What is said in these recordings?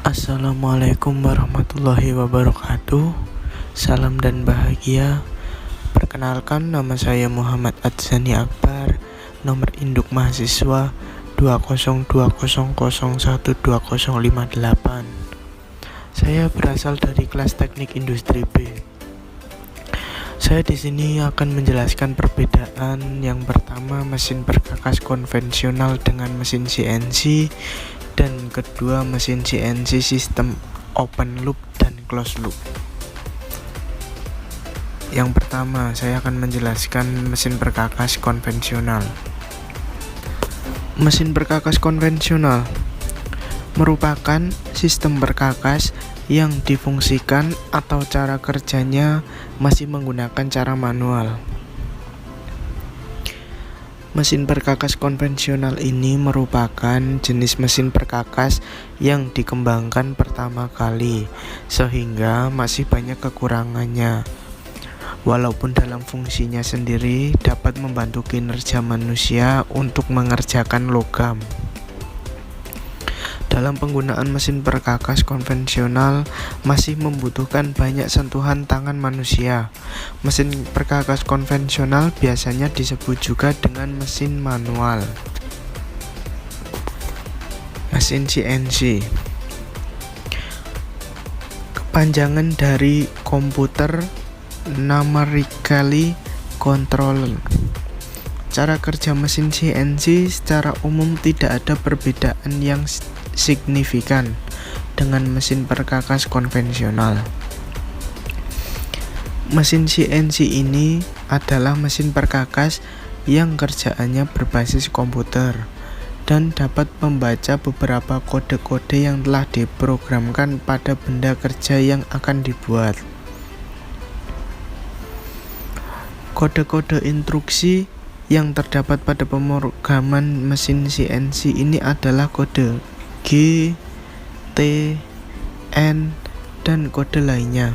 Assalamualaikum warahmatullahi wabarakatuh. Salam dan bahagia. Perkenalkan, nama saya Muhammad Adzani Akbar. Nomor induk mahasiswa 20200012058. Saya berasal dari kelas Teknik Industri B. Saya di sini akan menjelaskan perbedaan yang pertama mesin perkakas konvensional dengan mesin CNC, dan kedua mesin CNC sistem open loop dan closed loop. Yang pertama, saya akan menjelaskan mesin perkakas konvensional. Mesin perkakas konvensional merupakan sistem perkakas yang difungsikan atau cara kerjanya masih menggunakan cara manual. Mesin perkakas konvensional ini merupakan jenis mesin perkakas yang dikembangkan pertama kali, sehingga masih banyak kekurangannya. Walaupun dalam fungsinya sendiri dapat membantu kinerja manusia untuk mengerjakan logam. Dalam penggunaan mesin perkakas konvensional masih membutuhkan banyak sentuhan tangan manusia. Mesin perkakas konvensional biasanya disebut juga dengan mesin manual. Mesin CNC kepanjangan dari Computer Numerically Controlled. Cara kerja mesin CNC secara umum tidak ada perbedaan yang signifikan dengan mesin perkakas konvensional. Mesin CNC ini adalah mesin perkakas yang kerjaannya berbasis komputer dan dapat membaca beberapa kode-kode yang telah diprogramkan pada benda kerja yang akan dibuat. Kode-kode instruksi yang terdapat pada pemrograman mesin CNC ini adalah kode G, T, N, dan kode lainnya.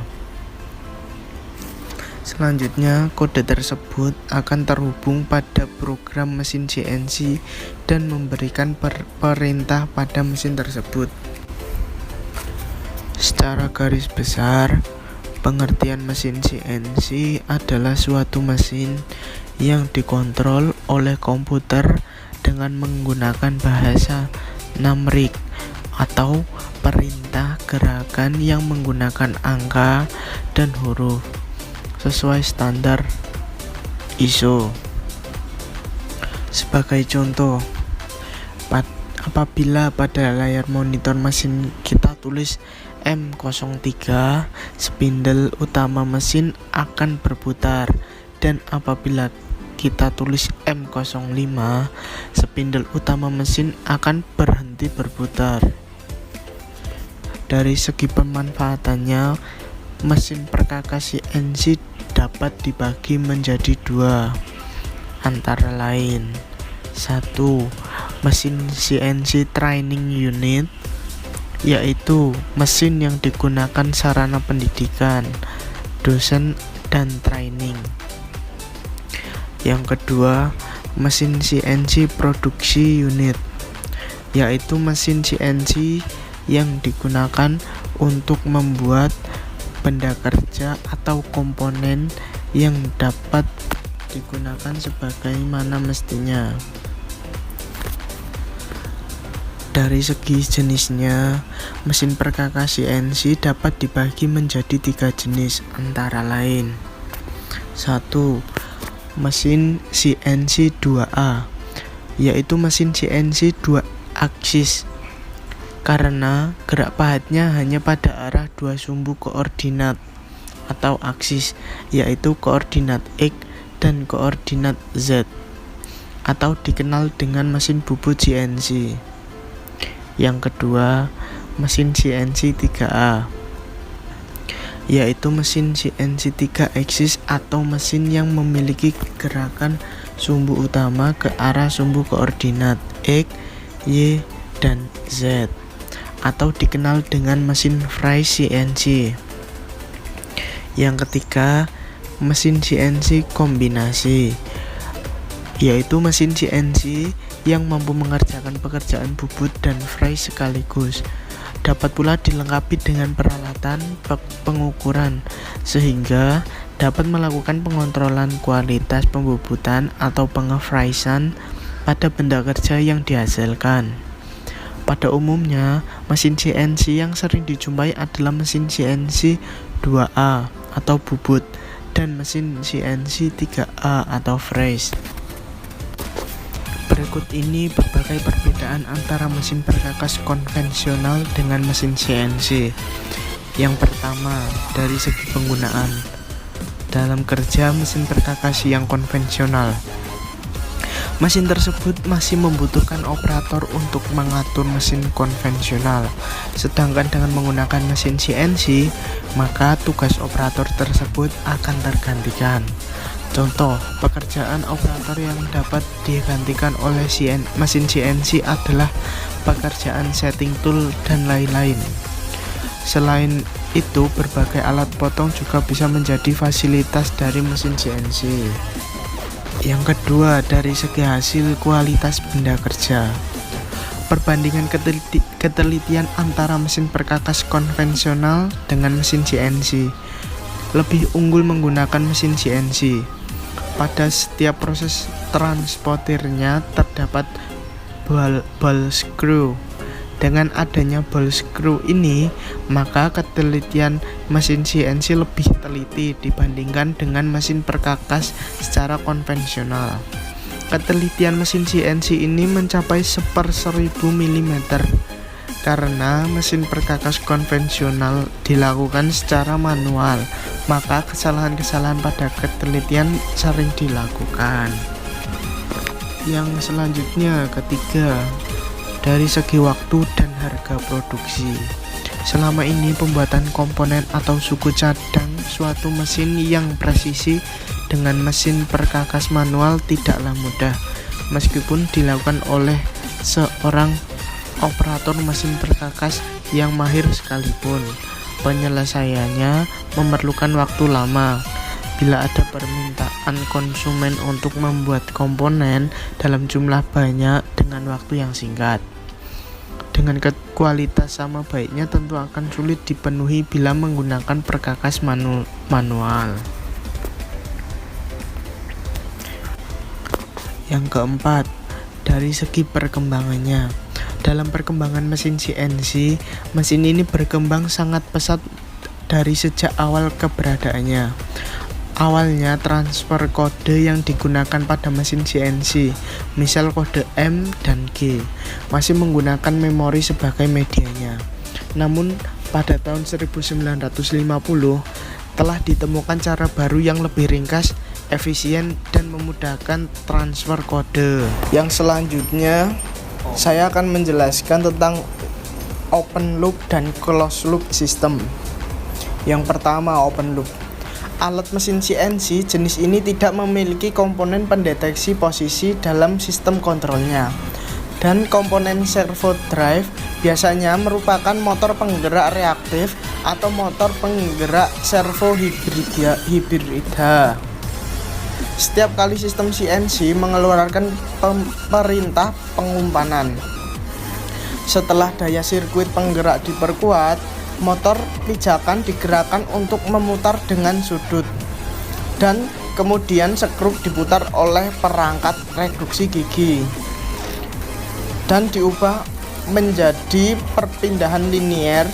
Selanjutnya, kode tersebut akan terhubung pada program mesin CNC dan memberikan perintah pada mesin tersebut. Secara garis besar, pengertian mesin CNC adalah suatu mesin yang dikontrol oleh komputer dengan menggunakan bahasa numerik atau perintah gerakan yang menggunakan angka dan huruf sesuai standar ISO. Sebagai contoh, apabila pada layar monitor mesin kita tulis M03, spindle utama mesin akan berputar, dan apabila kita tulis M05, spindle utama mesin akan berhenti berputar. Dari segi pemanfaatannya, mesin perkakas CNC dapat dibagi menjadi dua, antara lain: 1. Mesin CNC training unit, yaitu mesin yang digunakan sarana pendidikan, dosen, dan training. Yang kedua, mesin CNC produksi unit, yaitu mesin CNC yang digunakan untuk membuat benda kerja atau komponen yang dapat digunakan sebagaimana mestinya. Dari segi jenisnya, mesin perkakas CNC dapat dibagi menjadi 3 jenis, antara lain: 1. Mesin CNC 2A, yaitu mesin CNC 2 aksis, karena gerak pahatnya hanya pada arah 2 sumbu koordinat atau aksis, yaitu koordinat X dan koordinat Z, atau dikenal dengan mesin bubut CNC. Yang kedua, mesin CNC 3A, yaitu mesin CNC 3 aksis atau mesin yang memiliki gerakan sumbu utama ke arah sumbu koordinat X, Y, dan Z, atau dikenal dengan mesin Fry CNC. Yang ketiga, mesin CNC kombinasi, yaitu mesin CNC yang mampu mengerjakan pekerjaan bubut dan fry sekaligus. dapat pula dilengkapi dengan peralatan pengukuran sehingga dapat melakukan pengontrolan kualitas pembubutan atau pengefraisan pada benda kerja yang dihasilkan. Pada umumnya, mesin CNC yang sering dijumpai adalah mesin CNC 2A atau bubut dan mesin CNC 3A atau freeze. Berikut ini berbagai perbedaan antara mesin perkakas konvensional dengan mesin CNC. Yang pertama, dari segi penggunaan. Dalam kerja mesin perkakas yang konvensional, mesin tersebut masih membutuhkan operator untuk mengatur mesin konvensional. Sedangkan dengan menggunakan mesin CNC, maka tugas operator tersebut akan tergantikan. Contoh, pekerjaan operator yang dapat digantikan oleh mesin CNC adalah pekerjaan setting tool dan lain-lain. Selain itu, berbagai alat potong juga bisa menjadi fasilitas dari mesin CNC. Yang kedua, dari segi hasil kualitas benda kerja. Perbandingan ketelitian antara mesin perkakas konvensional dengan mesin CNC. Lebih unggul menggunakan mesin CNC. Pada setiap proses transportirnya terdapat ball screw. Dengan adanya ball screw ini, maka ketelitian mesin CNC lebih teliti dibandingkan dengan mesin perkakas secara konvensional. Ketelitian mesin CNC ini mencapai 1/1000 mm karena mesin perkakas konvensional dilakukan secara manual, maka kesalahan-kesalahan pada ketelitian sering dilakukan. Yang selanjutnya, ketiga, dari segi waktu dan harga produksi. Selama ini pembuatan komponen atau suku cadang suatu mesin yang presisi dengan mesin perkakas manual tidaklah mudah, meskipun dilakukan oleh seorang operator mesin perkakas yang mahir sekalipun. Penyelesaiannya memerlukan waktu lama. Bila ada permintaan konsumen untuk membuat komponen dalam jumlah banyak dengan waktu yang singkat, dengan kualitas sama baiknya tentu akan sulit dipenuhi bila menggunakan perkakas manual. Yang keempat, dari segi perkembangannya. Dalam perkembangan mesin CNC, mesin ini berkembang sangat pesat dari sejak awal keberadaannya. Awalnya transfer kode yang digunakan pada mesin CNC, misal kode M dan G, masih menggunakan memori sebagai medianya. Namun pada tahun 1950 telah ditemukan cara baru yang lebih ringkas, efisien, dan memudahkan transfer kode. Yang selanjutnya saya akan menjelaskan tentang open loop dan closed loop system. Yang pertama, open loop. Alat mesin CNC jenis ini tidak memiliki komponen pendeteksi posisi dalam sistem kontrolnya, dan komponen servo drive biasanya merupakan motor penggerak reaktif atau motor penggerak servo hibrida. Setiap kali sistem CNC mengeluarkan perintah pengumpanan, setelah daya sirkuit penggerak diperkuat, motor pijakan digerakkan untuk memutar dengan sudut, dan kemudian skrup diputar oleh perangkat reduksi gigi dan diubah menjadi perpindahan linier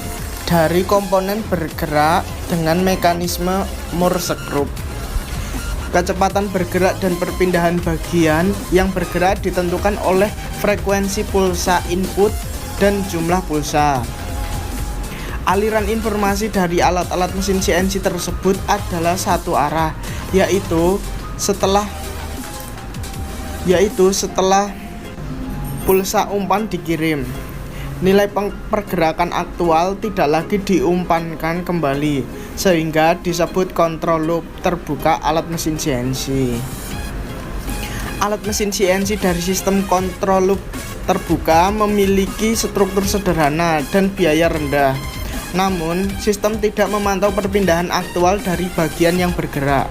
dari komponen bergerak dengan mekanisme Moore skrup. Kecepatan bergerak dan perpindahan bagian yang bergerak ditentukan oleh frekuensi pulsa input dan jumlah pulsa. Aliran informasi dari alat-alat mesin CNC tersebut adalah satu arah, yaitu setelah pulsa umpan dikirim, nilai pergerakan aktual tidak lagi diumpankan kembali, sehingga disebut control loop terbuka alat mesin CNC. Alat mesin CNC dari sistem control loop terbuka memiliki struktur sederhana dan biaya rendah. Namun, sistem tidak memantau perpindahan aktual dari bagian yang bergerak.